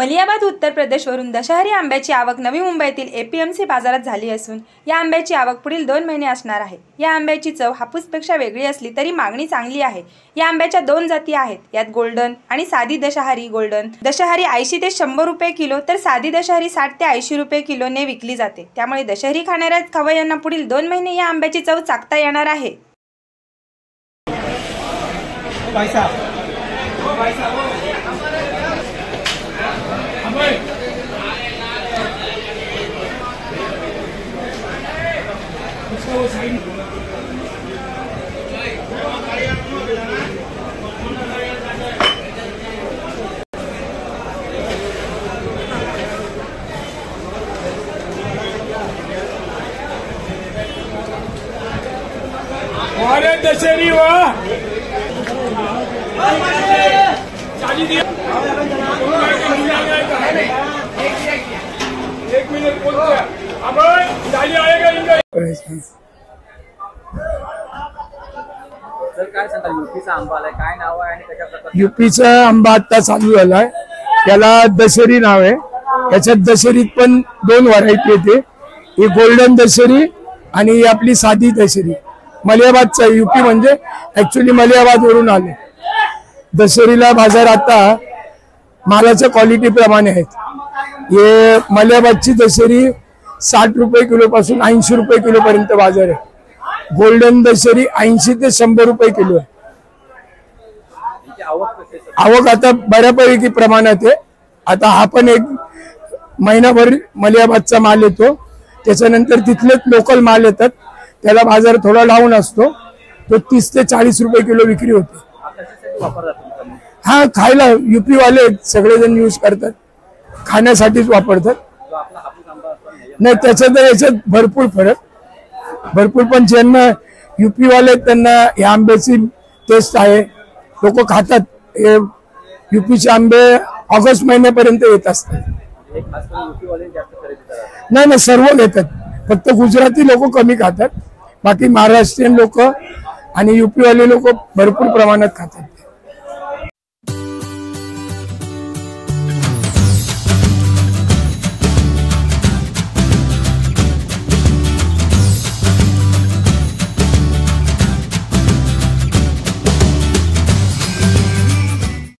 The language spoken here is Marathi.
मलियाबाद उत्तर प्रदेशवरून दशहरी आंब्याची आवक नवी मुंबईतील एपीएमसी बाजारात झाली असून या आंब्याची आवक पुढील 2 महिने असणार आहे। या आंब्याची चव हापूसपेक्षा वेगळी असली तरी मागणी चांगली आहे। या आंब्याच्या 2 जाती आहेत, यात गोल्डन आणि साधी दशहरी। गोल्डन दशहरी 80 ते 100 रुपये किलो तर साधी दशहरी 60 ते 80 रुपये किलोने विकली जाते। त्यामुळे दशहरी खाणाऱ्या खवय्यांना पुढील 2 महिने या आंब्याची चव चाखता येणार आहे। अरे दशहरी वाह एक मिनट बोलते आएगा इनका। सर काय सांगाल, यूपीचा आंबा आलाय, काय नाव आहे आणि त्याच्या प्रकार? यूपीचा आंबा आता चालू झालाय, त्याला दशहरी नाव आहे। त्याच्यात दशहरीत पण 2 व्हरायटी येते, ही गोल्डन दशहरी आणि ही आपली साधी दशहरी। मलियाबादचा यूपी म्हणजे ऍक्च्युली मलियाबाद वरून आले। दशहरीला बाजार आता मालाच्या क्वालिटी प्रमाणे आहेत। हे मलियाबादची दशहरी 60 रुपये किलो पासून 80 रुपये किलो पर्यंत बाजार आहे। गोल्डन दशहरी 80 ते 100 रुपये किलो आहे। आवक आता बऱ्यापैकी प्रमाणात आहे। आता हा पण एक महिनाभर मलियाबादचा माल येतो, त्याच्यानंतर तिथलेच लोकल माल येतात, त्याला बाजार थोडा डाऊन असतो, तो 30 ते 40 रुपये किलो विक्री होते। हा, खायला यूपी वाले सगळेजण यूज करतात, खाण्यासाठीच वापरतात। नाही, त्याच्यात याच्यात भरपूर फरक पण ज्यांना यूपी वाले त्यांना या आंब्याची टेस्ट आहे, लोक खातात। यूपीचे आंबे ऑगस्ट महिन्यापर्यंत येत असतात। नाही, सर्व घेतात, फक्त गुजराती लोक कमी खातात, बाकी महाराष्ट्रीयन लोक आणि यूपी वाले लोक भरपूर प्रमाणात खातात।